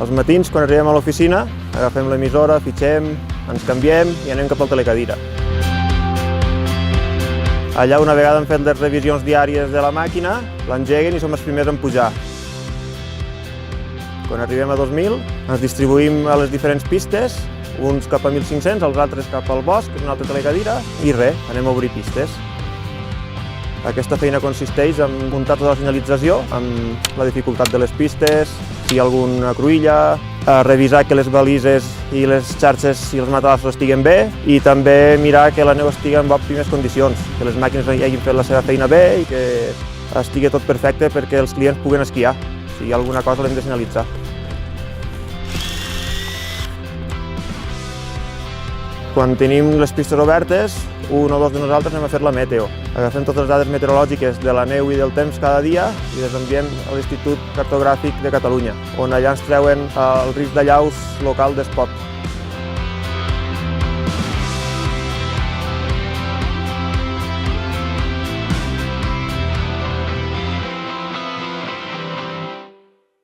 Els matins, quan arribem a l'oficina, agafem l'emissora, fitxem, ens canviem i anem cap al telecadira. Allà, una vegada hem fet les revisions diàries de la màquina, l'engeguen i som els primers en pujar. Quan arribem a 2.000, ens distribuïm a les diferents pistes, uns cap a 1.500, els altres cap al bosc, que és una altra telecadira, i res, anem a obrir pistes. Aquesta feina consisteix en muntar tota la senyalització, amb la dificultat de les pistes, si hi ha alguna cruïlla, a revisar que les balises i les xarxes i els matalassos estiguen bé i també mirar que la neu estigui en òptimes condicions, que les màquines hagin fet la seva feina bé i que estigui tot perfecte perquè els clients puguen esquiar. Si hi ha alguna cosa l'hem de senyalitzar. Quan tenim les pistes obertes, un o dos de nosaltres anem a fer la meteo. Agafem totes les dades meteorològiques de la neu i del temps cada dia i les enviem a l'Institut Cartogràfic de Catalunya, on allà ens treuen el risc d'allaus local d'Espot.